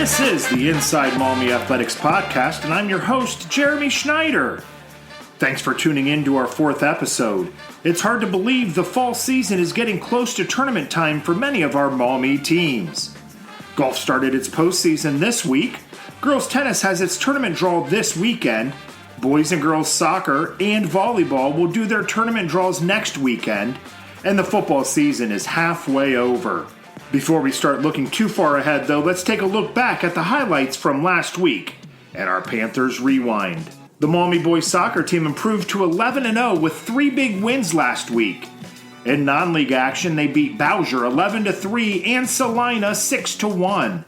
This is the Inside Maumee Athletics podcast, and I'm your host, Jeremy Schneider. Thanks for tuning in to our fourth episode. It's hard to believe the fall season is getting close to tournament time for many of our Maumee teams. Golf started its postseason this week. Girls tennis has its tournament draw this weekend. Boys and girls soccer and volleyball will do their tournament draws next weekend. And the football season is halfway over. Before we start looking too far ahead, though, let's take a look back at the highlights from last week and our Panthers Rewind. The Maumee boys soccer team improved to 11-0 with 3 big wins last week. In non-league action, they beat Bowser 11-3 and Salina 6-1.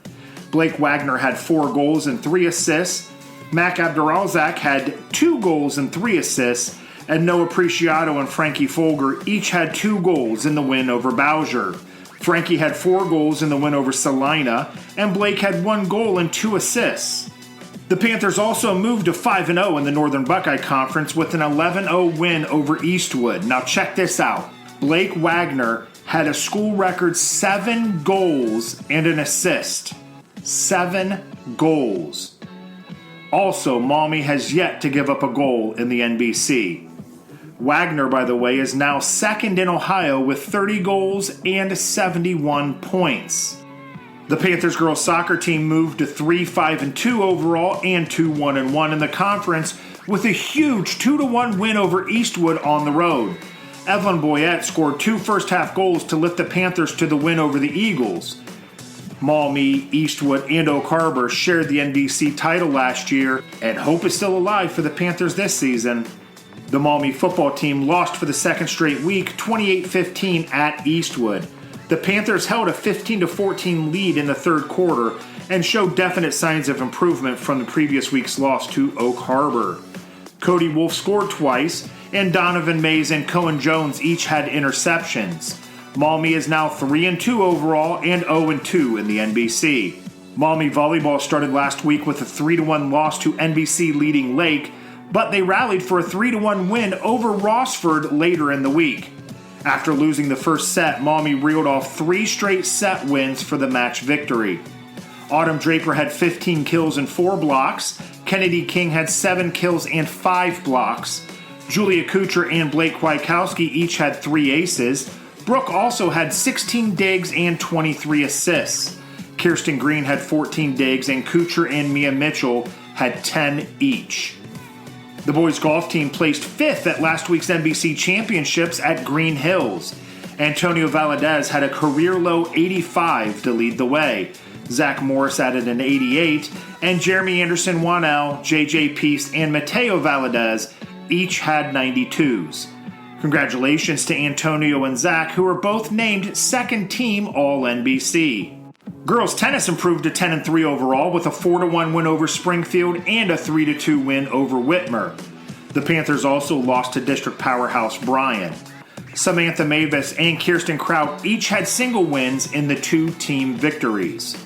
Blake Wagener had 4 goals and 3 assists. Mac Abderalzak had 2 goals and 3 assists. And Noah Preciado and Frankie Folger each had 2 goals in the win over Bowser. Frankie had 4 goals in the win over Salina, and Blake had 1 goal and 2 assists. The Panthers also moved to 5-0 in the Northern Buckeye Conference with an 11-0 win over Eastwood. Now check this out. Blake Wagener had a school record 7 goals and an assist. 7 goals. Also, Maumee has yet to give up a goal in the NBC. Wagener, by the way, is now second in Ohio with 30 goals and 71 points. The Panthers girls soccer team moved to 3-5-2 overall and 2-1-1 in the conference with a huge 2-1 win over Eastwood on the road. Evelyn Boyette scored 2 first-half goals to lift the Panthers to the win over the Eagles. Maumee, Eastwood, and Oak Harbor shared the NBC title last year, and hope is still alive for the Panthers this season. The Maumee football team lost for the second straight week, 28-15 at Eastwood. The Panthers held a 15-14 lead in the third quarter and showed definite signs of improvement from the previous week's loss to Oak Harbor. Cody Wolf scored twice, and Mays and Cohen Jones each had interceptions. Maumee is now 3-2 overall and 0-2 in the NBC. Maumee volleyball started last week with a 3-1 loss to NBC leading Lake, but they rallied for a 3-1 win over Rossford later in the week. After losing the first set, Maumee reeled off 3 straight set wins for the match victory. Autumn Draper had 15 kills and 4 blocks. Kennedy King had 7 kills and 5 blocks. Julia Kucher and Blake Wykowski each had 3 aces. Brooke also had 16 digs and 23 assists. Kirsten Green had 14 digs, and Kucher and Mia Mitchell had 10 each. The boys golf team placed 5th at last week's NBC Championships at Green Hills. Antonio Valadez had a career-low 85 to lead the way. Zach Morris added an 88, and Jeremy Anderson-Wanell, J.J. Peace, and Mateo Valadez each had 92s. Congratulations to Antonio and Zach, who were both named second team All-NBC. Girls tennis improved to 10-3 overall with a 4-1 win over Springfield and a 3-2 win over Whitmer. The Panthers also lost to district powerhouse Bryan. Samantha Mavis and Kirsten Kraut each had single wins in the 2-team victories.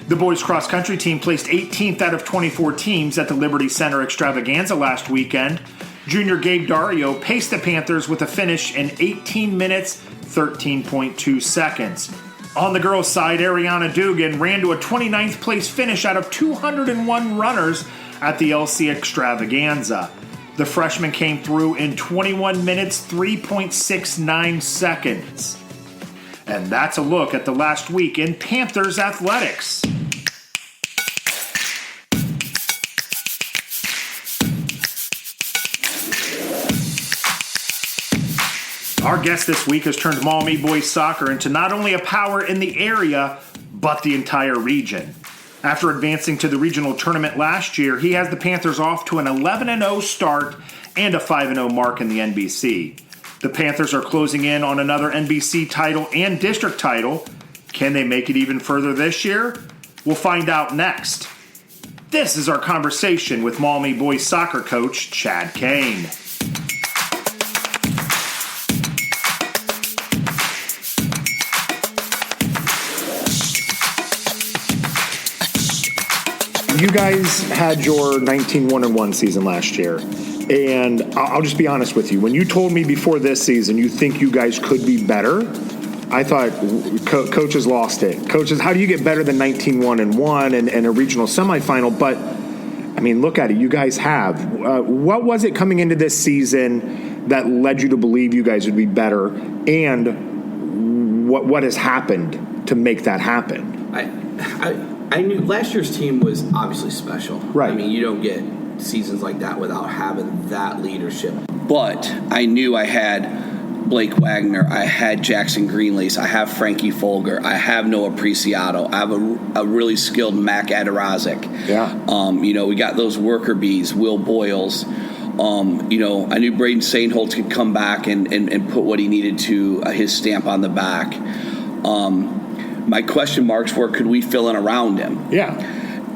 The boys cross-country team placed 18th out of 24 teams at the Liberty Center Extravaganza last weekend. Junior Gabe Dario paced the Panthers with a finish in 18 minutes, 13.2 seconds. On the girls' side, Ariana Dugan ran to a 29th place finish out of 201 runners at the LC Extravaganza. The freshman came through in 21 minutes, 3.69 seconds. And that's a look at the last week in Panthers athletics. Our guest this week has turned Maumee boys soccer into not only a power in the area, but the entire region. After advancing to the regional tournament last year, he has the Panthers off to an 11-0 start and a 5-0 mark in the NBC. The Panthers are closing in on another NBC title and district title. Can they make it even further this year? We'll find out next. This is our conversation with Maumee boys soccer coach Chad Kain. You guys had your 19-1-1 season last year, and I'll just be honest with you. When you told me before this season you think you guys could be better, I thought coaches lost it. Coaches, how do you get better than 19-1-1 and a regional semifinal? But, I mean, look at it. You guys have. What was it coming into this season that led you to believe you guys would be better? And what has happened to make that happen? I knew last year's team was obviously special. Right. I mean, you don't get seasons like that without having that leadership. But I knew I had Blake Wagener, I had Jackson Greenlace, I have Frankie Folger, I have Noah Preciado, I have a really skilled Mac Adarazic. Yeah. We got those worker bees, Will Boyles. I knew Braden Sainholtz could come back and put what he needed to his stamp on the back. My question marks were, could we fill in around him? Yeah.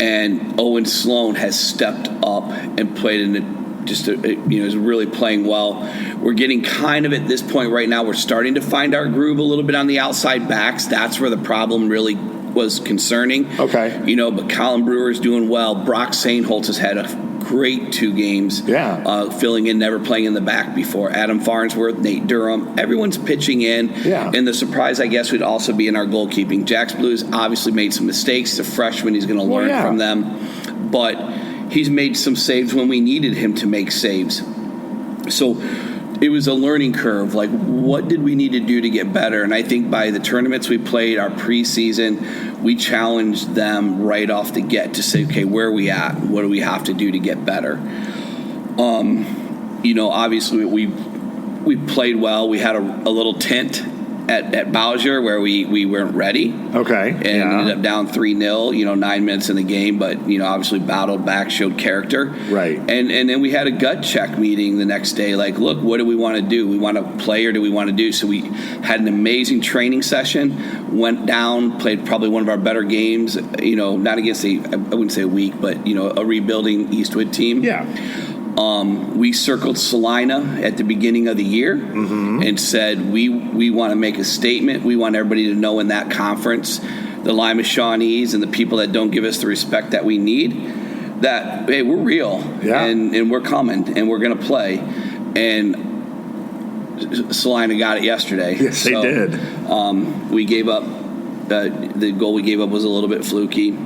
And Owen Sloan has stepped up and played is really playing well. We're getting kind of at this point right now, we're starting to find our groove a little bit on the outside backs. That's where the problem really was concerning. Okay. But Colin Brewer's doing well. Brock Sainholtz has had a great 2 games. Yeah. Filling in, never playing in the back before. Adam Farnsworth, Nate Durham, everyone's pitching in. Yeah. And the surprise, I guess, would also be in our goalkeeping. Jax Blues obviously made some mistakes. He's a freshman. He's going to learn from them. But he's made some saves when we needed him to make saves. So it was a learning curve. Like, what did we need to do to get better? And I think by the tournaments we played, our preseason, we challenged them right off the get to say, okay, where are we at? What do we have to do to get better? Obviously we played well. We had a little tint at Bowser where we weren't ready. Okay. And ended up down 3-0, 9 minutes in the game, but, obviously battled back, showed character. Right. And then we had a gut check meeting the next day. Like, look, what do we want to do? We want to play or do we want to do? So we had an amazing training session, went down, played probably one of our better games, not against I wouldn't say a weak, but, a rebuilding Eastwood team. Yeah. We circled Salina at the beginning of the year and said we want to make a statement. We want everybody to know in that conference, the Lima Shawnees and the people that don't give us the respect that we need, that, hey, we're real and we're coming and we're going to play. And Salina got it yesterday. Yes, they did. We gave up. The goal we gave up was a little bit fluky.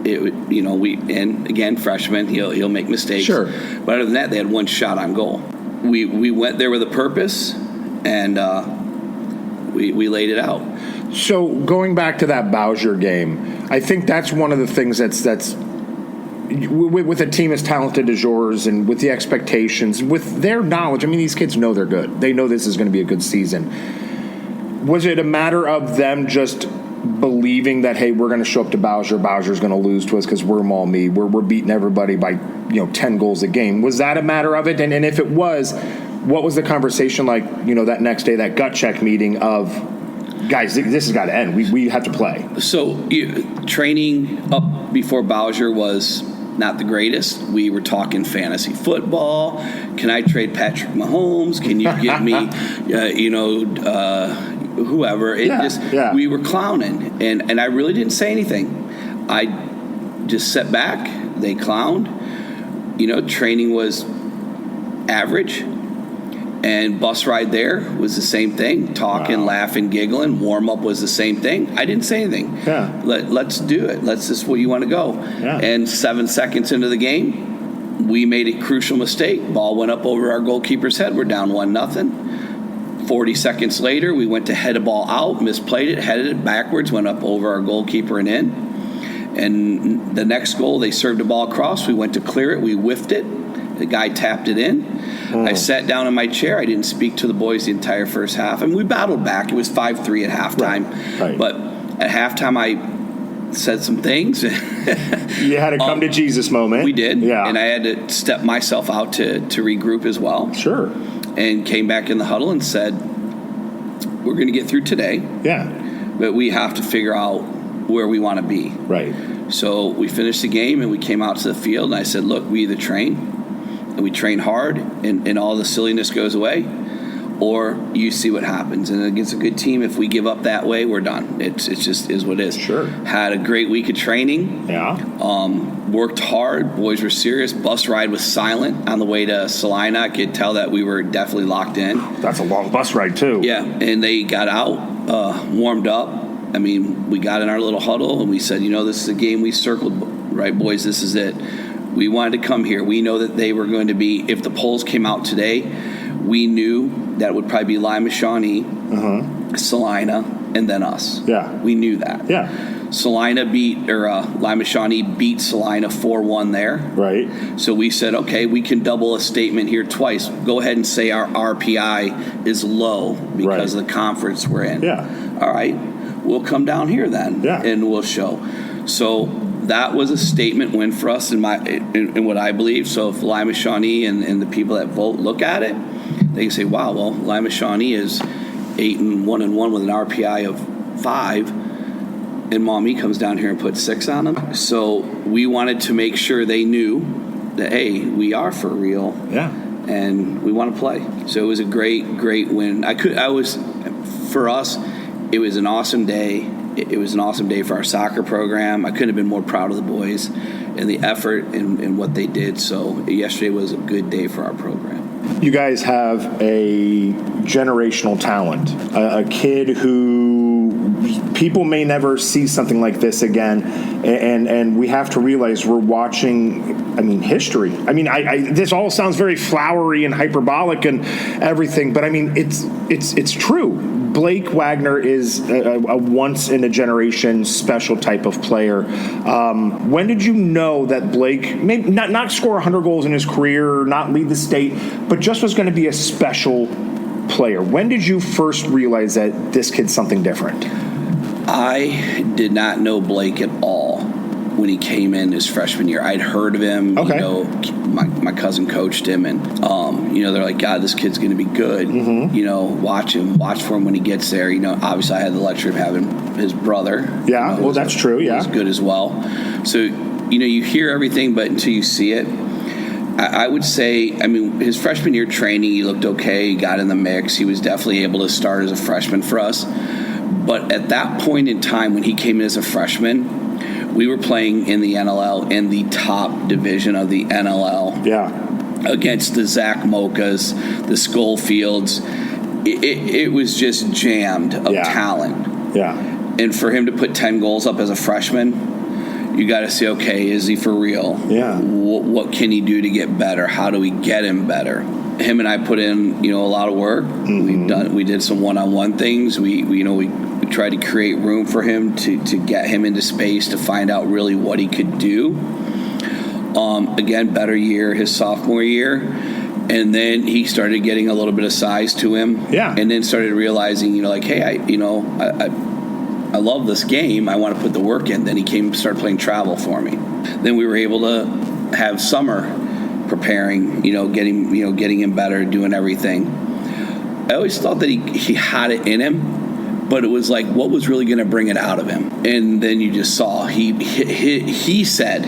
And again, freshman, he'll make mistakes. Sure. But other than that, they had one shot on goal. We went there with a purpose, and we laid it out. So going back to that Bowser game, I think that's one of the things that's with a team as talented as yours and with the expectations, with their knowledge. I mean, these kids know they're good. They know this is going to be a good season. Was it a matter of them just believing that, hey, we're going to show up to Bowser's going to lose to us because we're Maumee, we're beating everybody by 10 goals a game? Was that a matter of it? And if it was, what was the conversation like, that next day, that gut check meeting of, guys, this has got to end. We have to play. So training up before Bowser was not the greatest. We were talking fantasy football. Can I trade Patrick Mahomes? Can you give me, whoever. We were clowning, and I really didn't say anything. I just sat back. They clowned. Training was average, and bus ride there was the same thing. Talking, laughing, giggling. Warm up was the same thing. I didn't say anything. Yeah. Let's do it. This is where you want to go. Yeah. And 7 seconds into the game, we made a crucial mistake. Ball went up over our goalkeeper's head. We're down 1-0. 40 seconds later, we went to head a ball out, misplayed it, headed it backwards, went up over our goalkeeper and in. And the next goal, they served a ball across. We went to clear it. We whiffed it. The guy tapped it in. I sat down in my chair. I didn't speak to the boys the entire first half. And we battled back. It was 5-3 at halftime. Right. But at halftime, I said some things. You had a come to Jesus moment. We did. Yeah. And I had to step myself out to regroup as well. Sure. And came back in the huddle and said, we're going to get through today. Yeah. But we have to figure out where we want to be. Right. So we finished the game and we came out to the field and I said, look, we either train and we train hard and all the silliness goes away, or you see what happens. And against a good team, if we give up that way, we're done. It's just is what it is. Sure. Had a great week of training. Yeah. Worked hard. Boys were serious. Bus ride was silent on the way to Salina. I could tell that we were definitely locked in. That's a long bus ride, too. Yeah, and they got out. warmed up, I mean, we got in our little huddle and we said, this is a game we circled, right, boys? This is it. We wanted to come here. We know that they were going to be, if the polls came out today, we knew that it would probably be Lima Shawnee, Salina, and then us. Yeah. We knew that. Yeah. Lima Shawnee beat Salina 4-1 there. Right. So we said, okay, we can double a statement here twice. Go ahead and say our RPI is low because of the conference we're in. Yeah. All right. We'll come down here then. Yeah. And we'll show. So that was a statement win for us in what I believe. So if Lima Shawnee and the people that vote look at it, they can say, wow, well, Lima Shawnee is 8-1-1 with an RPI of 5, and Maumee comes down here and puts 6 on them. So we wanted to make sure they knew that, hey, we are for real. Yeah. And we want to play. So it was a great win. For us, it was an awesome day. It was an awesome day for our soccer program. I couldn't have been more proud of the boys and the effort and what they did. So yesterday was a good day for our program. You guys have a generational talent, a kid who people may never see something like this again, and we have to realize we're watching, history. This all sounds very flowery and hyperbolic and everything, but it's true. Blake Wagener is a once-in-a-generation special type of player. When did you know that Blake, maybe not score 100 goals in his career, not lead the state, but just was going to be a special player? When did you first realize that this kid's something different? I did not know Blake at all when he came in his freshman year. I'd heard of him. Okay. My cousin coached him, and they're like, God, this kid's going to be good. Mm-hmm. Watch for him when he gets there. Obviously I had the luxury of having his brother. Yeah, well, that's true. Yeah, he's good as well. So you hear everything, but until you see it, I would say, his freshman year training, he looked okay. He got in the mix. He was definitely able to start as a freshman for us. But at that point in time, when he came in as a freshman, we were playing in the NLL, in the top division of the NLL. Yeah. Against the Zach Mochas, the Schofields. It was just jammed of talent. Yeah. And for him to put 10 goals up as a freshman, you got to say, okay, is he for real? Yeah. What can he do to get better? How do we get him better? Him and I put in, a lot of work. Mm-hmm. We did some one-on-one things. We tried to create room for him to get him into space to find out really what he could do. Again, better year his sophomore year. And then he started getting a little bit of size to him. Yeah. And then started realizing, hey, I love this game. I want to put the work in. Then he started playing travel for me. Then we were able to have summer preparing, getting him better, doing everything. I always thought that he had it in him, but it was like, what was really going to bring it out of him? And then you just saw he said,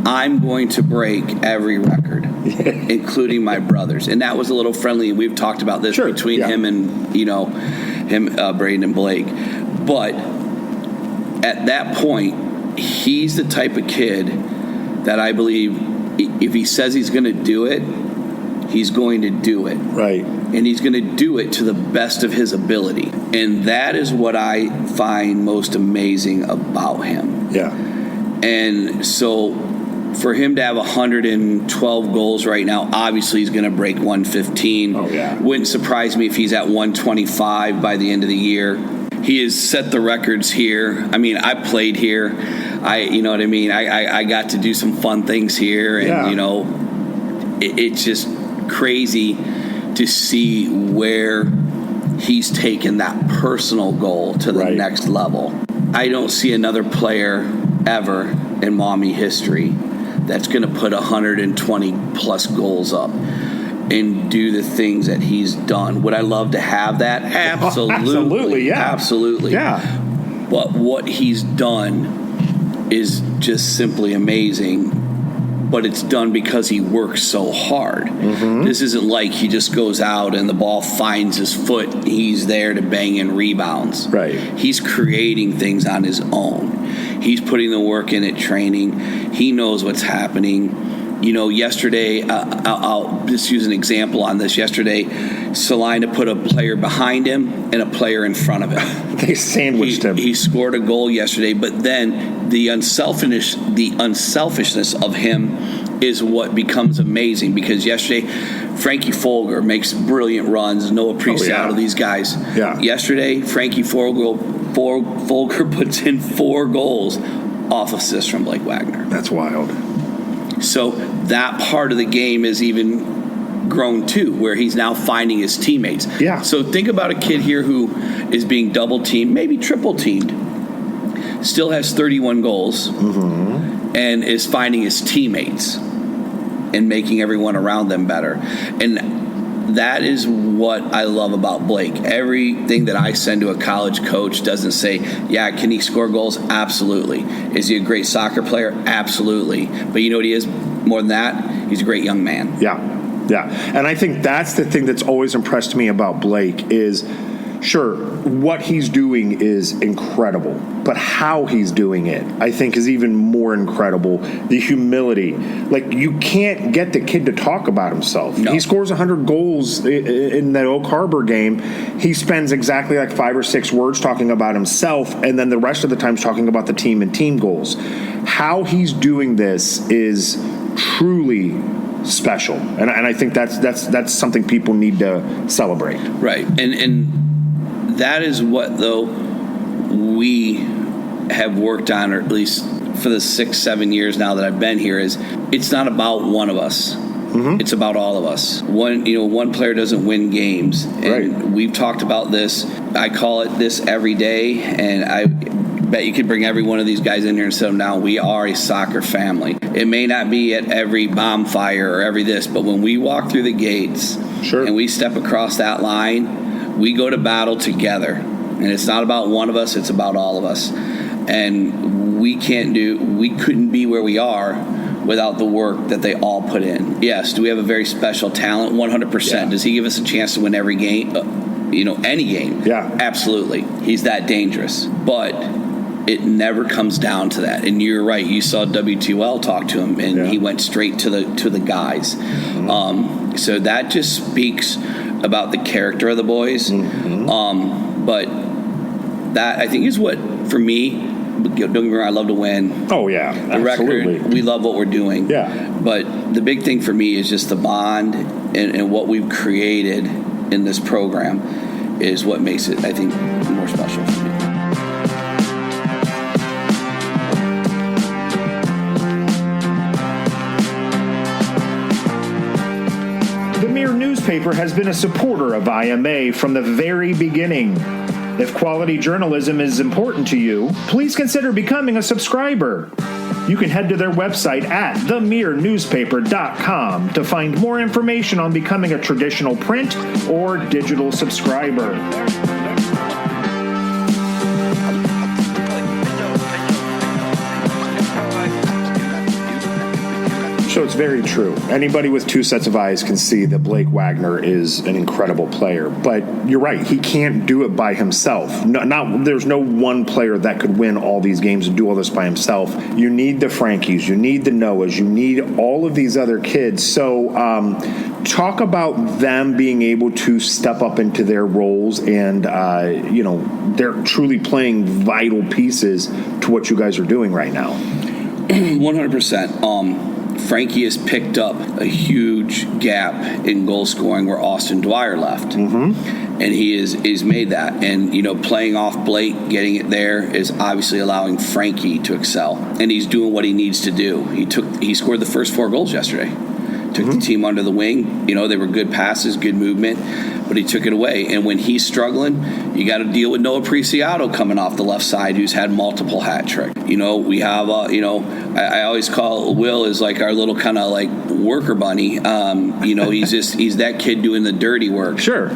I'm going to break every record, including my brother's. And that was a little friendly. We've talked about this between him and, Braden and Blake. But at that point, he's the type of kid that I believe if he says he's going to do it, he's going to do it. Right. And he's going to do it to the best of his ability. And that is what I find most amazing about him. Yeah. And so for him to have 112 goals right now, obviously he's going to break 115. Oh, yeah. Wouldn't surprise me if he's at 125 by the end of the year. He has set the records here. I played here. I got to do some fun things here, and it's just crazy to see where he's taken that personal goal to the next level. I don't see another player ever in Maumee history that's going to put 120 plus goals up and do the things that he's done. Would I love to have that? Absolutely. Absolutely, yeah. Absolutely. Yeah. But what he's done is just simply amazing. But it's done because he works so hard. Mm-hmm. This isn't like he just goes out and the ball finds his foot and he's there to bang in rebounds. Right. He's creating things on his own. He's putting the work in at training. He knows what's happening. Yesterday, I'll just use an example on this. Yesterday, Salina put a player behind him and a player in front of him. They sandwiched him. He scored a goal yesterday, but then the unselfishness of him is what becomes amazing, because yesterday Frankie Folger makes brilliant runs. Noah Preciado, these guys. Yeah. Yesterday, Frankie Folger puts in 4 goals off assists from Blake Wagener. That's wild. So that part of the game is even grown too, where he's now finding his teammates. Yeah. So think about a kid here who is being double teamed, maybe triple teamed, still has 31 goals, and is finding his teammates and making everyone around them better. And that is what I love about Blake. Everything that I send to a college coach doesn't say, yeah, can he score goals? Absolutely. Is he a great soccer player? Absolutely. But you know what he is more than that? He's a great young man. Yeah. And I think that's the thing that's always impressed me about Blake is, sure, what he's doing is incredible, but how he's doing it, I think, is even more incredible. The humility. Like, you can't get the kid to talk about himself. No. He scores 100 goals in that Oak Harbor game. He spends exactly like 5 or 6 words talking about himself, and then the rest of the time talking about the team and team goals. How he's doing this is truly special, and I think that's something people need to celebrate. Right, and that is what, though, we have worked on, or at least for the 6-7 years now that I've been here, is it's not about one of us. It's about all of us. One player doesn't win games, and we've talked about this. I call it this every day, and I bet you could bring every one of these guys in here and sit them down. We are a soccer family. It may not be at every bonfire or every this, but when we walk through the gates and we step across that line, we go to battle together. And it's not about one of us, it's about all of us. And we couldn't be where we are without the work that they all put in. Yes, do we have a very special talent? 100%. Yeah. Does he give us a chance to win every game? Any game? Yeah. Absolutely. He's that dangerous. But it never comes down to that. And you're right. You saw W2L talk to him, and he went straight to the guys. So that just speaks about the character of the boys. But that, I think, is what, for me, don't get me wrong, I love to win. Oh, yeah. The absolutely. record, we love what we're doing. Yeah. But the big thing for me is just the bond and what we've created in this program is what makes it, I think, more special for me. The Mirror newspaper has been a supporter of IMA from the very beginning. If quality journalism is important to you, please consider becoming a subscriber. You can head to their website at themirrornewspaper.com to find more information on becoming a traditional print or digital subscriber. So it's very true. Anybody with 2 sets of eyes can see that Blake Wagener is an incredible player. But you're right, he can't do it by himself. There's no one player that could win all these games and do all this by himself. You need the Frankies, you need the Noahs, you need all of these other kids. So talk about them being able to step up into their roles and, they're truly playing vital pieces to what you guys are doing right now. 100%. Frankie has picked up a huge gap in goal scoring where Austin Dwyer left. And he's made that. And, playing off Blake, getting it there is obviously allowing Frankie to excel. And he's doing what he needs to do. He scored the first 4 goals yesterday. Took the team under the wing. They were good passes, good movement, but he took it away. And when he's struggling, you got to deal with Noah Preciado coming off the left side, who's had multiple hat tricks. We have, I always call Will is like our little kind of like worker bunny. He's that kid doing the dirty work. Sure.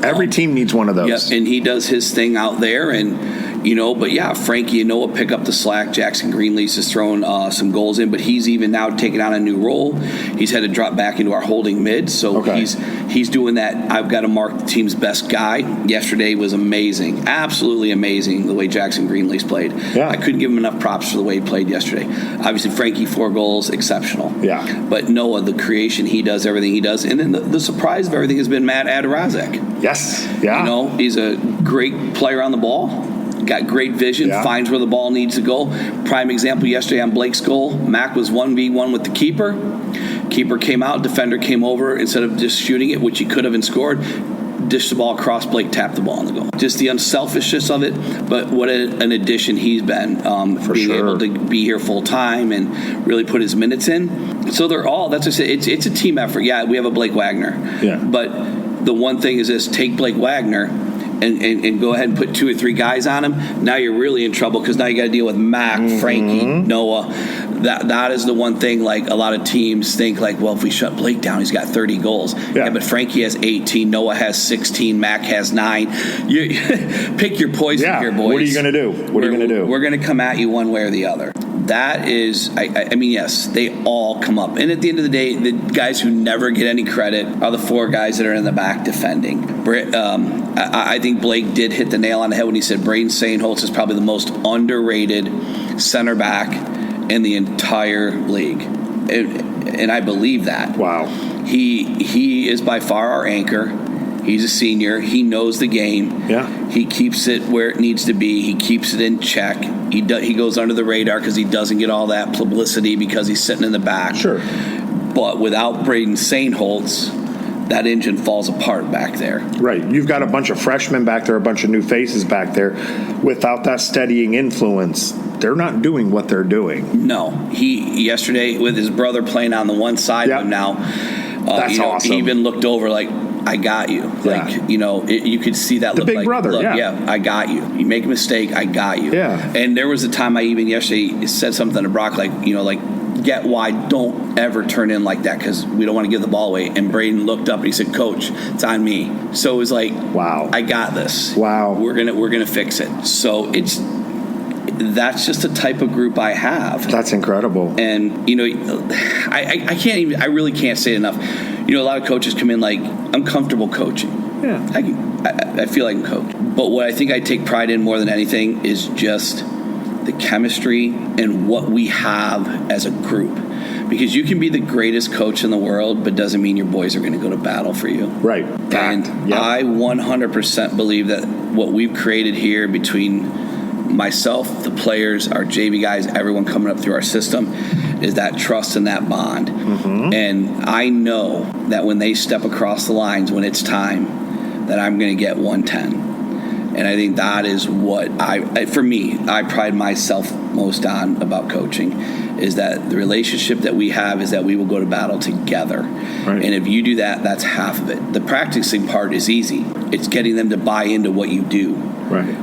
Every team needs one of those. Yep, and he does his thing out there, and But yeah, Frankie and Noah pick up the slack. Jackson Greenlease has thrown some goals in, but he's even now taken on a new role. He's had to drop back into our holding mid, so he's doing that. I've got to mark the team's best guy. Yesterday was amazing, absolutely amazing the way Jackson Greenlease played. Yeah. I couldn't give him enough props for the way he played yesterday. Obviously, Frankie, 4 goals, exceptional. Yeah. But Noah, the creation he does, everything he does, and then the surprise of everything has been Matt Adorazek. Yes. Yeah. He's a great player on the ball. Got great vision, finds where the ball needs to go. Prime example yesterday on Blake's goal. Mac was 1v1 with the keeper. Keeper came out, defender came over. Instead of just shooting it, which he could have and scored, dished the ball across, Blake tapped the ball in the goal. Just the unselfishness of it, but what an addition he's been. Being able to be here full time and really put his minutes in. So they're all, that's what I say, it's a team effort. Yeah, we have a Blake Wagener. Yeah. But the one thing is this, take Blake Wagener and go ahead and put 2 or 3 guys on him. Now you're really in trouble because now you got to deal with Mac, Frankie, Noah. That is the one thing, like, a lot of teams think, like, well, if we shut Blake down, he's got 30 goals. Yeah, but Frankie has 18, Noah has 16, Mac has 9. You pick your poison here, boys. What are you going to do? What are you going to do? We're going to come at you one way or the other. That is, I mean, yes, they all come up. And at the end of the day, the guys who never get any credit are the 4 guys that are in the back defending. I think Blake did hit the nail on the head when he said Braden Sainholtz is probably the most underrated center back in the entire league. And I believe that. Wow. He is by far our anchor. He's a senior. He knows the game. Yeah. He keeps it where it needs to be. He keeps it in check. He goes under the radar because he doesn't get all that publicity because he's sitting in the back. Sure. But without Braden Sainholtz, that engine falls apart back there. Right. You've got a bunch of freshmen back there, a bunch of new faces back there. Without that steadying influence, they're not doing what they're doing. No. He yesterday, with his brother playing on the one side of him now, that's awesome. He even looked over like, I got you. Like, you could see that the look big like, brother. Look, yeah, I got you. You make a mistake, I got you. Yeah. And there was a time I even yesterday said something to Brock, like, get wide, don't ever turn in like that because we don't want to give the ball away. And Braden looked up and he said, Coach, it's on me. So it was like, wow, I got this. Wow. We're gonna fix it. So that's just the type of group I have. That's incredible. And I really can't say it enough. A lot of coaches come in like, I'm comfortable coaching. Yeah. I feel I can coach. But what I think I take pride in more than anything is just the chemistry and what we have as a group. Because you can be the greatest coach in the world, but doesn't mean your boys are going to go to battle for you. Right. And I 100% believe that what we've created here between myself, the players, our JV guys, everyone coming up through our system, is that trust and that bond. Mm-hmm. And I know that when they step across the lines, when it's time, that I'm going to get 110. And I think that is what for me, I pride myself most on about coaching, is that the relationship that we have is that we will go to battle together. Right. And if you do that, that's half of it. The practicing part is easy. It's getting them to buy into what you do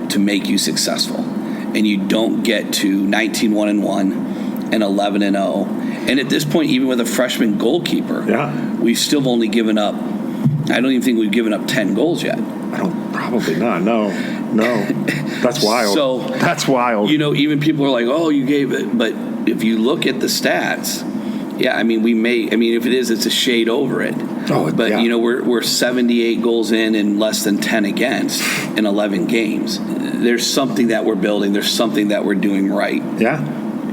to make you successful. And you don't get to 19-1-1 and 11-0. And at this point, even with a freshman goalkeeper, we've still only given up, I don't even think we've given up 10 goals yet. Probably not. No. That's wild. So that's wild. Even people are like, oh, you gave it. But if you look at the stats, if it is, it's a shade over it. Oh, but, we're 78 goals in and less than 10 against in 11 games. There's something that we're building. There's something that we're doing right. Yeah.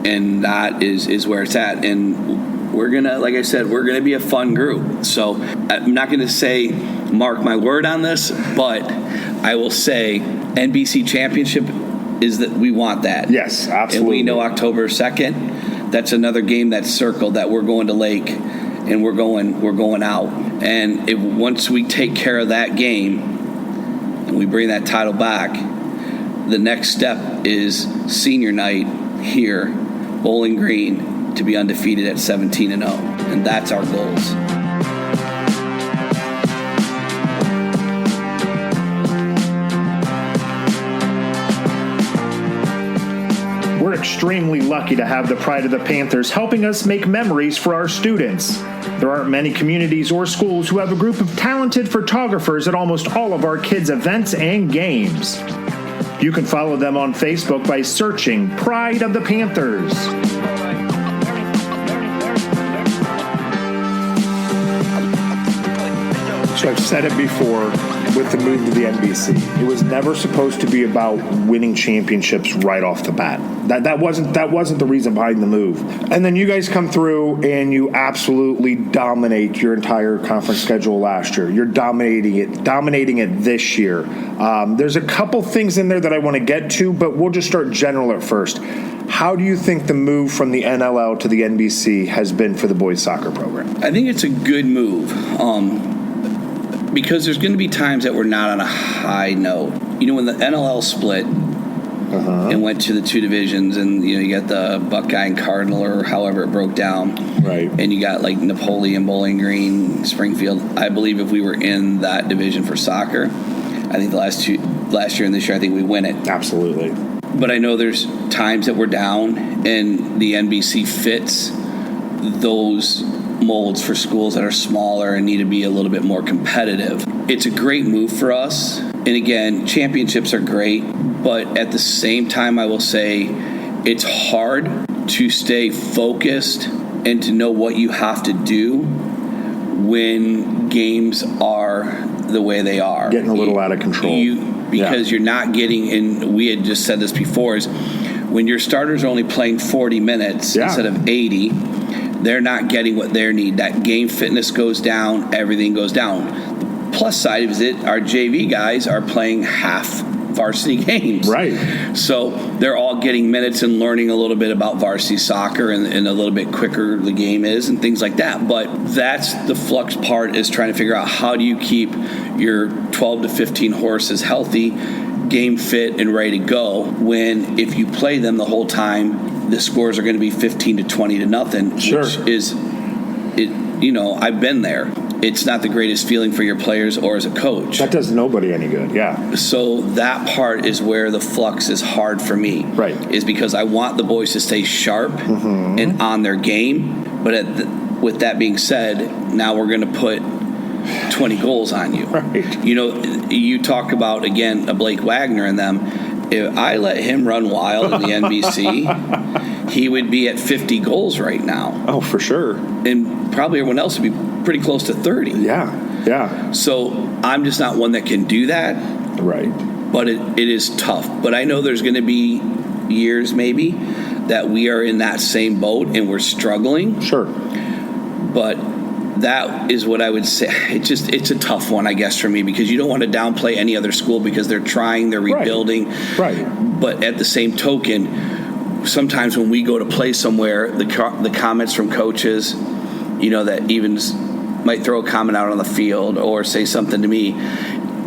And that is where it's at. And we're going to, like I said, we're going to be a fun group. So I'm not going to say mark my word on this, but I will say NBC championship is that we want that. Yes, absolutely. And we know October 2nd, that's another game that's circled that we're going to Lake and we're going out. And once we take care of that game and we bring that title back, the next step is senior night here, Bowling Green, to be undefeated at 17-0. And that's our goals. We're extremely lucky to have the pride of the Panthers helping us make memories for our students. There aren't many communities or schools who have a group of talented photographers at almost all of our kids' events and games. You can follow them on Facebook by searching Pride of the Panthers. So I've said it before with the move to the NBC. It was never supposed to be about winning championships right off the bat. That wasn't the reason behind the move. And then you guys come through and you absolutely dominate your entire conference schedule last year. You're dominating it this year. There's a couple things in there that I want to get to, but we'll just start general at first. How do you think the move from the NLL to the NBC has been for the boys soccer program? I think it's a good move. Because there's going to be times that we're not on a high note. You know, when the NLL split and went to the two divisions, and you got the Buckeye and Cardinal, or however it broke down, right? And you got like Napoleon, Bowling Green, Springfield. I believe if we were in that division for soccer, I think last year and this year, I think we win it. Absolutely. But I know there's times that we're down, and the NBC fits those molds for schools that are smaller and need to be a little bit more competitive. It's a great move for us. And again, championships are great, but at the same time, I will say it's hard to stay focused and to know what you have to do when games are the way they are. Getting a little out of control. Because you're not getting, and we had just said this before, is when your starters are only playing 40 minutes instead of 80, they're not getting what they need. That game fitness goes down. Everything goes down. The plus side is our JV guys are playing half varsity games. Right. So they're all getting minutes and learning a little bit about varsity soccer and a little bit quicker the game is and things like that. But that's the flux part, is trying to figure out how do you keep your 12 to 15 horses healthy, game fit, and ready to go when if you play them the whole time, the scores are going to be 15 to 20 to nothing, sure. Which is, I've been there. It's not the greatest feeling for your players or as a coach. That does nobody any good, yeah. So that part is where the flux is hard for me. Right. Is because I want the boys to stay sharp and on their game. But with that being said, now we're going to put 20 goals on you. Right. You talk about, again, a Blake Wagener and them. If I let him run wild in the NBC, he would be at 50 goals right now. Oh, for sure. And probably everyone else would be pretty close to 30. Yeah. So I'm just not one that can do that. Right. But it is tough. But I know there's going to be years maybe that we are in that same boat and we're struggling. Sure. But that is what I would say. It's a tough one, I guess, for me, because you don't want to downplay any other school because they're trying, they're rebuilding. Right. But at the same token, sometimes when we go to play somewhere, the comments from coaches, that even might throw a comment out on the field or say something to me,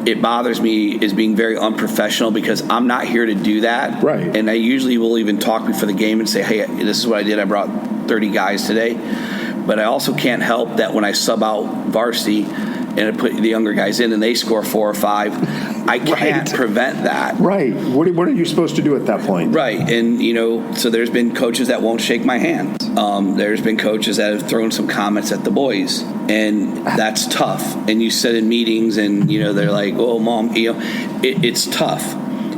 it bothers me is being very unprofessional because I'm not here to do that. Right. And I usually will even talk before the game and say, hey, this is what I did. I brought 30 guys today. But I also can't help that when I sub out varsity and I put the younger guys in and they score 4 or 5, I can't prevent that. Right. What are you supposed to do at that point? Right. And, so there's been coaches that won't shake my hand. There's been coaches that have thrown some comments at the boys. And that's tough. And you sit in meetings and, they're like, oh, Mom, it's tough.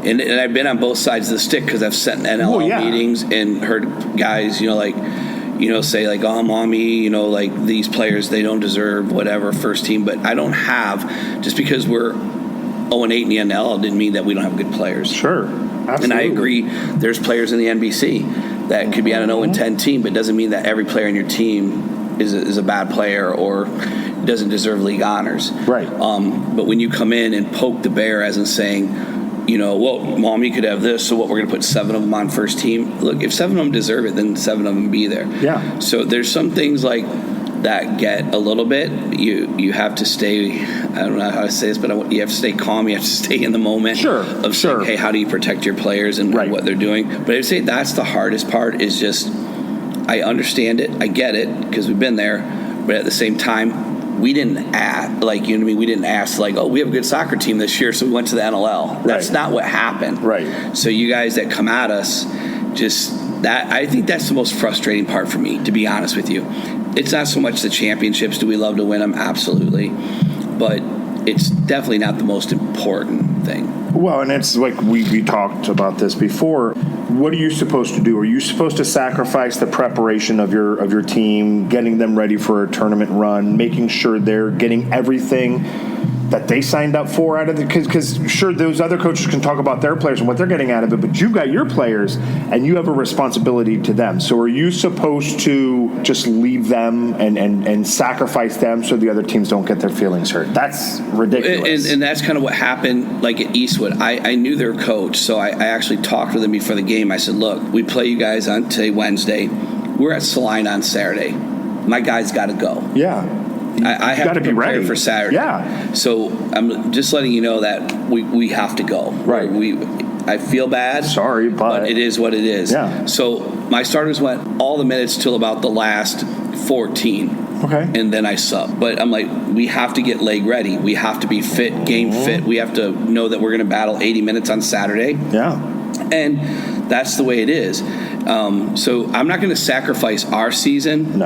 And I've been on both sides of the stick because I've sat in NLL meetings and heard guys, say like, oh, Mommy, like these players, they don't deserve whatever first team. But I don't have, just because we're 0-8 in the NL didn't mean that we don't have good players. Sure. Absolutely. And I agree, there's players in the NBC that could be on an 0-10 team, but it doesn't mean that every player in your team is a bad player or doesn't deserve league honors. Right. But when you come in and poke the bear as in saying, well, Mom, you could have this, so what, we're going to put 7 of them on first team? Look, if 7 of them deserve it, then 7 of them be there. Yeah. So there's some things like that get a little bit. You have to stay, I don't know how to say this, but you have to stay calm. You have to stay in the moment. Sure. Of saying, hey, how do you protect your players and what they're doing? But I'd say that's the hardest part is just, I understand it. I get it because we've been there. But at the same time, we didn't ask, we didn't ask, oh, we have a good soccer team this year, so we went to the NLL. That's not what happened. Right. So you guys that come at us, I think that's the most frustrating part for me, to be honest with you. It's not so much the championships. Do we love to win them? Absolutely. But it's definitely not the most important thing. Well, and it's like we talked about this before. What are you supposed to do? Are you supposed to sacrifice the preparation of your team, getting them ready for a tournament run, making sure they're getting everything that they signed up for out of it? Because sure, those other coaches can talk about their players and what they're getting out of it, but you've got your players and you have a responsibility to them. So are you supposed to just leave them and sacrifice them so the other teams don't get their feelings hurt? That's ridiculous. And that's kind of what happened like at Eastwood. I knew their coach, so I actually talked with him before the game. I said, look, we play you guys on today, Wednesday. We're at Salina on Saturday. My guys got to go. Yeah. I have to be ready for Saturday. Yeah. So I'm just letting you know that we have to go. Right. I feel bad. Sorry, but it is what it is. Yeah. So my starters went all the minutes till about the last 14. Okay. And then I sub. But I'm like, we have to get leg ready. We have to be fit, game fit. We have to know that we're going to battle 80 minutes on Saturday. Yeah. And that's the way it is. So I'm not going to sacrifice our season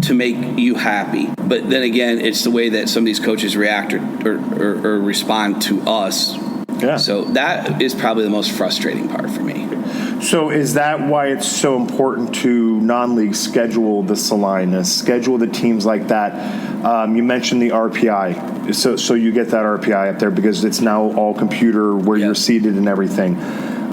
to make you happy. But then again, it's the way that some of these coaches react or respond to us. Yeah. So that is probably the most frustrating part for me. So is that why it's so important to non-league schedule the Salinas, schedule the teams like that? You mentioned the RPI. So you get that RPI up there because it's now all computer where you're seated and everything.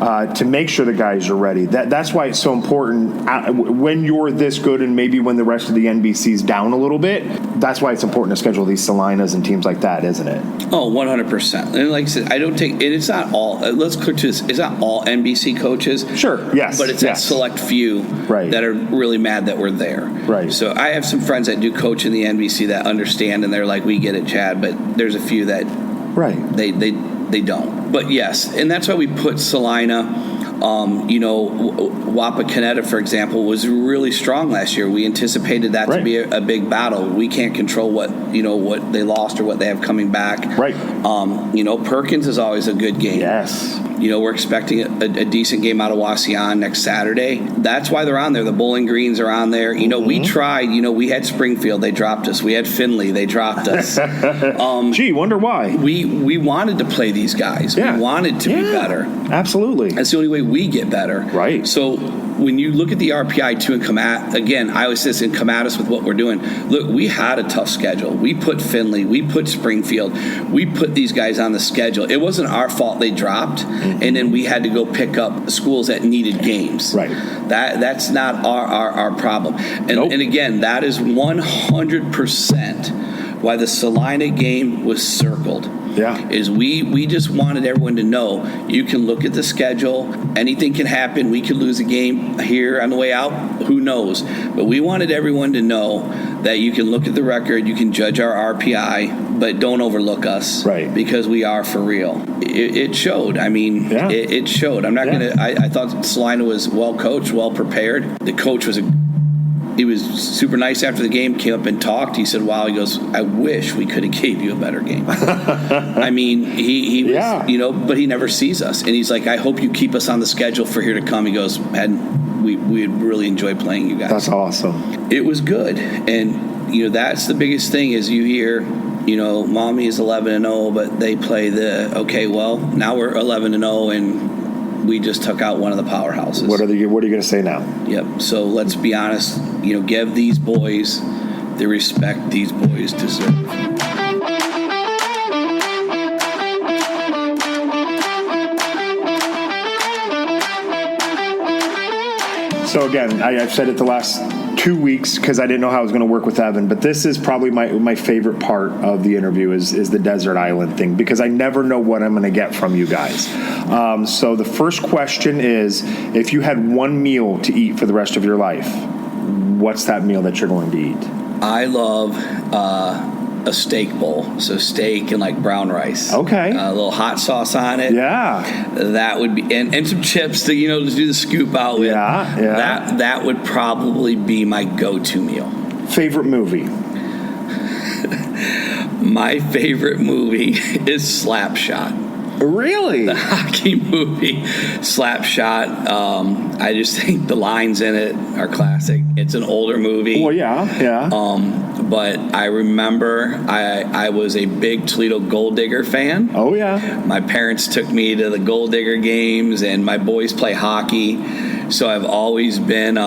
To make sure the guys are ready. That's why it's so important when you're this good and maybe when the rest of the NBC's down a little bit. That's why it's important to schedule these Salinas and teams like that, isn't it? Oh, 100%. And like I said, I don't take – it's not all – let's clear to this. It's not all NBC coaches. Sure, yes. But it's that select few that are really mad that we're there. Right. So I have some friends that do coach in the NBC that understand, and they're like, we get it, Chad. But there's a few that they don't. But yes, and that's why we put Salina. Wapakoneta, for example, was really strong last year. We anticipated that to be a big battle. We can't control what they lost or what they have coming back. Right. Perkins is always a good game. Yes. We're expecting a decent game out of Wasion next Saturday. That's why they're on there. The Bowling Greens are on there. We tried. We had Springfield. They dropped us. We had Findlay. They dropped us. Gee, wonder why. We wanted to play these guys. Yeah. We wanted to be better. Absolutely. That's the only way we get better. Right. So when you look at the RPI too and come at us with what we're doing. Look, we had a tough schedule. We put Findlay. We put Springfield. We put these guys on the schedule. It wasn't our fault they dropped. And then we had to go pick up schools that needed games. Right. That's not our problem. And again, that is 100% why the Salina game was circled. Yeah. Is we just wanted everyone to know you can look at the schedule. Anything can happen. We could lose a game here on the way out. Who knows? But we wanted everyone to know that you can look at the record. You can judge our RPI, but don't overlook us. Right. Because we are for real. It showed. I mean, it showed. I'm not going to. I thought Salina was well coached, well prepared. The coach was he was super nice after the game, came up and talked. He said, wow, he goes, I wish we could have gave you a better game. I mean, he was, but he never sees us. And he's like, I hope you keep us on the schedule for here to come. He goes, we really enjoy playing you guys. That's awesome. It was good. And, that's the biggest thing is you hear, Maumee is 11-0, but they play now we're 11-0 and we just took out one of the powerhouses. What are you going to say now? Yep. So let's be honest. Give these boys the respect these boys deserve. So again, I've said it the last 2 weeks because I didn't know how I was going to work with Evan, but this is probably my favorite part of the interview is the desert island thing because I never know what I'm going to get from you guys. So the first question is, if you had one meal to eat for the rest of your life, what's that meal that you're going to eat? I love a steak bowl, so steak and like brown rice. Okay. A little hot sauce on it. Yeah. That would be, and some chips to to do the scoop out with. Yeah. That would probably be my go-to meal. Favorite movie? My favorite movie is Slapshot. Really? The hockey movie, Slapshot. I just think the lines in it are classic. It's an older movie. Well, yeah. but I remember I was a big Toledo Gold Digger fan. Oh, yeah. My parents took me to the Gold Digger games, and my boys play hockey, so I've always been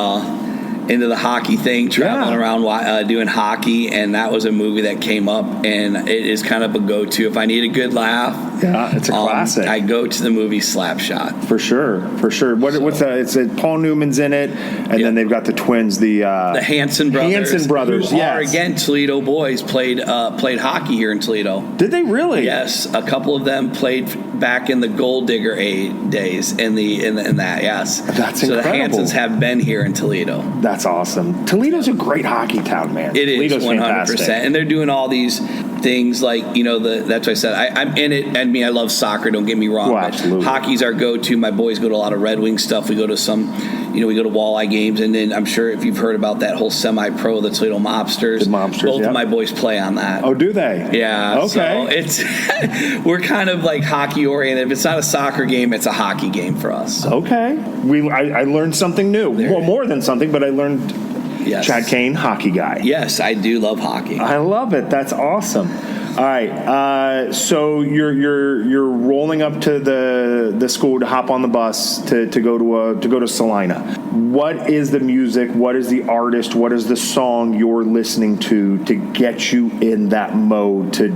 into the hockey thing, traveling around doing hockey, and that was a movie that came up, and it is kind of a go-to. If I need a good laugh, yeah, it's a classic. I go to the movie Slapshot. For sure. What's that? It's Paul Newman's in it, and then they've got the twins, the Hanson brothers. Who are, again, Toledo boys, played hockey here in Toledo. Did they really? Yes, a couple of them played back in the Gold Digger days, in that, yes. That's so incredible. The Hansons have been here in Toledo. That's awesome. Toledo's a great hockey town, man. It Toledo's is 100%, fantastic. and they're doing all these things like that's why I said I'm in it. I mean, I love soccer. Don't get me wrong. Oh, but absolutely. Hockey's our go-to. My boys go to a lot of Red Wing stuff. We go to some, we go to walleye games, and then I'm sure if you've heard about that whole semi-pro, the Toledo Mobsters. Both of my boys play on that. Oh, do they? Yeah. Okay. So it's we're kind of like hockey oriented. If it's not a soccer game, it's a hockey game for us. Okay. I learned something new. Well, more than something, but I learned. Yes. Chad Kain, hockey guy. Yes, I do love hockey. I love it. That's awesome. All right. So you're rolling up to the school to hop on the bus to go to Salina. What is the music? What is the artist? What is the song you're listening to get you in that mode to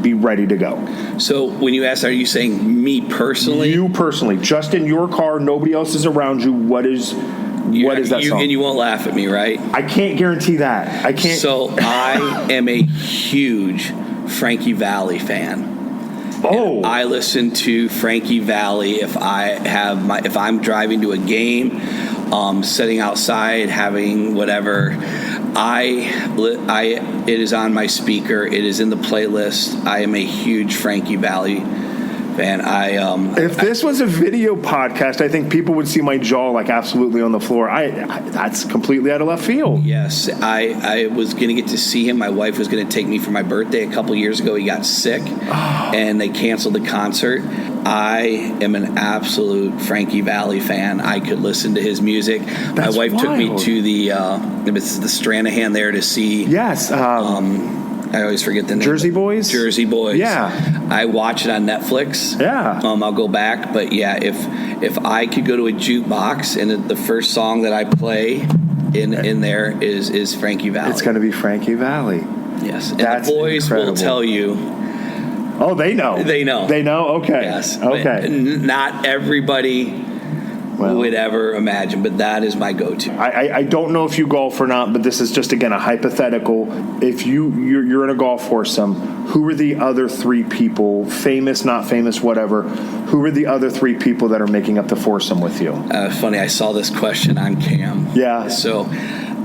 be ready to go? So when you ask, are you saying me personally? You personally, just in your car, nobody else is around you. What is that song? And you won't laugh at me, right? I can't guarantee that. I can't. So I am a huge Frankie Valli fan. Oh, and I listen to Frankie Valli if I'm driving to a game, sitting outside, having whatever. It is on my speaker. It is in the playlist. I am a huge Frankie Valli fan. If this was a video podcast, I think people would see my jaw like absolutely on the floor. That's completely out of left field. Yes, I was going to get to see him. My wife was going to take me for my birthday a couple years ago. He got sick, and they canceled the concert. I am an absolute Frankie Valli fan. I could listen to his music. My wife took me to the Stranahan there to see. Yes. I always forget the name. Jersey Boys? Jersey Boys. Yeah. I watch it on Netflix. Yeah. I'll go back. But, yeah, if I could go to a jukebox and the first song that I play in there is Frankie Valli. It's going to be Frankie Valli. Yes. And That's the boys incredible. will tell you. Oh, they know. They know. They know? Okay. Yes. Okay. Not everybody would ever imagine, but that is my go-to. I don't know if you golf or not, but this is just, again, a hypothetical. If you're in a golf foursome, who are the other three people, famous, not famous, whatever, who are the other three people that are making up the foursome with you? Funny, I saw this question on Cam. Yeah. So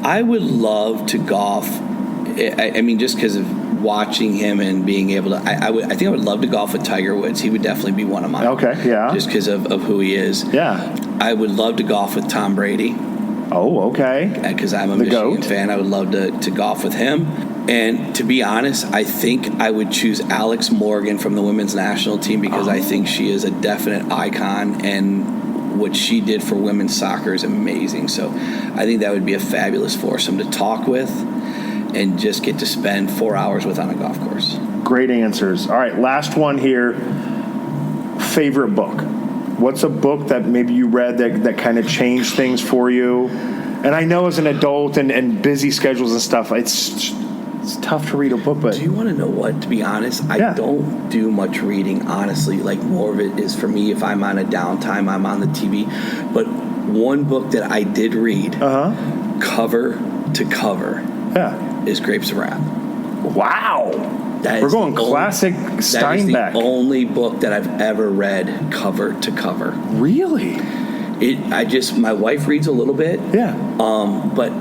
I would love to golf. I mean, just because of watching him and being able to, I think I would love to golf with Tiger Woods. He would definitely be one of mine. Okay, yeah. Just because of who he is. Yeah. I would love to golf with Tom Brady. Oh, okay. Because I'm a the Michigan GOAT. fan. I would love to golf with him. And to be honest, I think I would choose Alex Morgan from the women's national team because I think she is a definite icon, and what she did for women's soccer is amazing. So I think that would be a fabulous foursome to talk with and just get to spend 4 hours with on a golf course. Great answers. All right, last one here. Favorite book? What's a book that maybe you read that kind of changed things for you? And I know as an adult and busy schedules and stuff, it's tough to read a book. But do you want to know what? To be honest, I don't do much reading, honestly. Like, more of it is for me if I'm on a downtime, I'm on the TV. But one book that I did read, cover to cover, is Grapes of Wrath. Wow. We're going classic Steinbeck. That is the only book that I've ever read cover to cover. Really? My wife reads a little bit. Yeah. But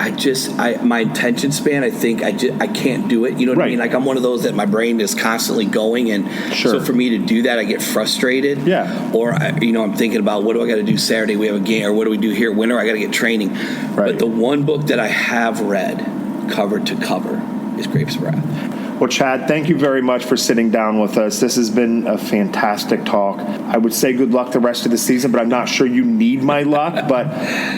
my attention span, I think I can't do it. You know what I mean? Like, I'm one of those that my brain is constantly going, and so for me to do that, I get frustrated. Yeah. Or I'm thinking about, what do I got to do Saturday? We have a game, or what do we do here? Winter, I got to get training. Right. But the one book that I have read cover to cover is Grapes of Wrath. Well, Chad, thank you very much for sitting down with us. This has been a fantastic talk. I would say good luck the rest of the season, but I'm not sure you need my luck, but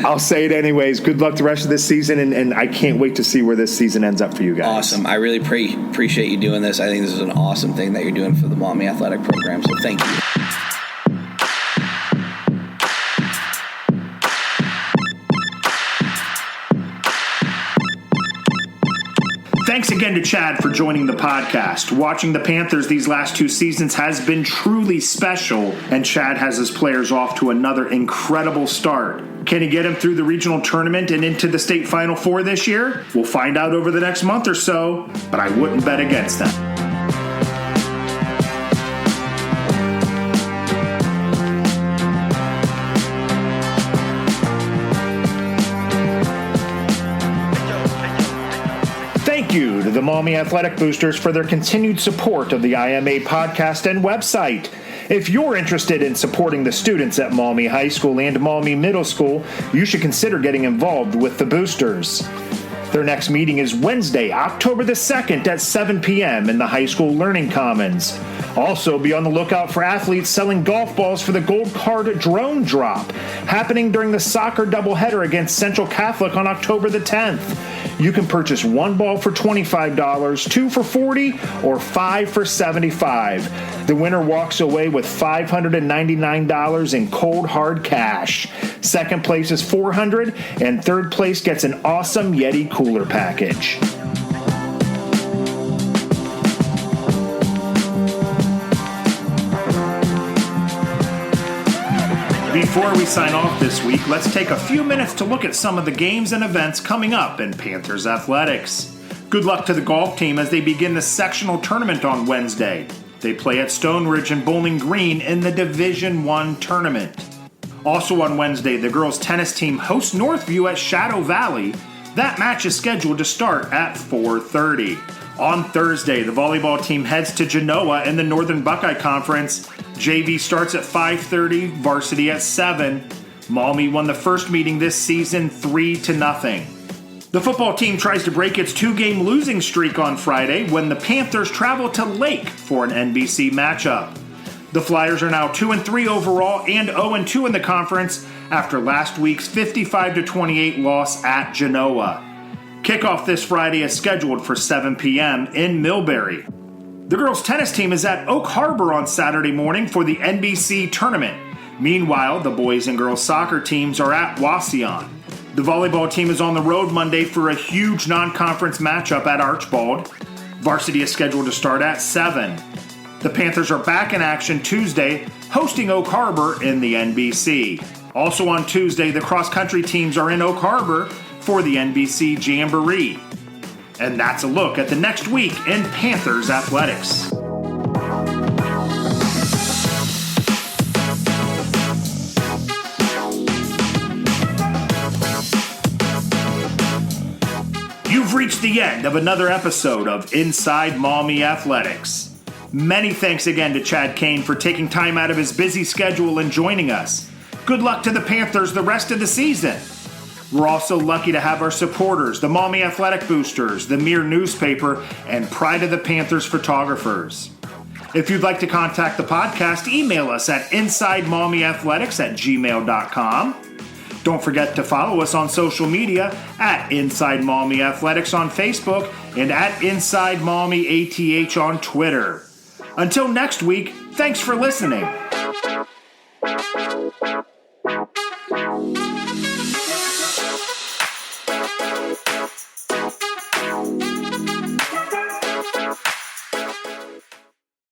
I'll say it anyways. Good luck the rest of this season, and I can't wait to see where this season ends up for you guys. Awesome. I really appreciate you doing this. I think this is an awesome thing that you're doing for the Maumee Athletic program, so thank you. Thanks again to Chad for joining the podcast. Watching the Panthers these last 2 seasons has been truly special, and Chad has his players off to another incredible start. Can he get him through the regional tournament and into the state Final Four this year? We'll find out over the next month or so, but I wouldn't bet against them. Thank you to the Maumee Athletic Boosters for their continued support of the IMA podcast and website. If you're interested in supporting the students at Maumee High School and Maumee Middle School, you should consider getting involved with the Boosters. Their next meeting is Wednesday, October the 2nd at 7 p.m. in the High School Learning Commons. Also, be on the lookout for athletes selling golf balls for the Gold Card Drone Drop, happening during the soccer doubleheader against Central Catholic on October the 10th. You can purchase 1 ball for $25, 2 for $40, or 5 for $75. The winner walks away with $599 in cold hard cash. Second place is $400, and third place gets an awesome Yeti cooler package. Before we sign off this week, let's take a few minutes to look at some of the games and events coming up in Panthers athletics. Good luck to the golf team as they begin the sectional tournament on Wednesday. They play at Stone Ridge and Bowling Green in the Division I tournament. Also on Wednesday, the girls' tennis team hosts Northview at Shadow Valley. That match is scheduled to start at 4:30. On Thursday, the volleyball team heads to Genoa in the Northern Buckeye Conference. JV starts at 5:30, varsity at 7. Maumee won the first meeting this season 3-0. The football team tries to break its 2-game losing streak on Friday when the Panthers travel to Lake for an NBC matchup. The Flyers are now 2-3 overall and 0-2 in the conference after last week's 55-28 loss at Genoa. Kickoff this Friday is scheduled for 7 p.m. in Millbury. The girls' tennis team is at Oak Harbor on Saturday morning for the NBC tournament. Meanwhile, the boys and girls soccer teams are at Wauseon. The volleyball team is on the road Monday for a huge non-conference matchup at Archbald. Varsity is scheduled to start at 7. The Panthers are back in action Tuesday, hosting Oak Harbor in the NBC. Also on Tuesday, the cross-country teams are in Oak Harbor for the NBC Jamboree. And that's a look at the next week in Panthers athletics. You've reached the end of another episode of Inside Maumee Athletics. Many thanks again to Chad Kain for taking time out of his busy schedule and joining us. Good luck to the Panthers the rest of the season. We're also lucky to have our supporters, the Maumee Athletic Boosters, the Mirror newspaper, and Pride of the Panthers photographers. If you'd like to contact the podcast, email us at insidemaumeeathletics@gmail.com. Don't forget to follow us on social media at Inside Maumee Athletics on Facebook and at Inside Maumee ATH on Twitter. Until next week, thanks for listening.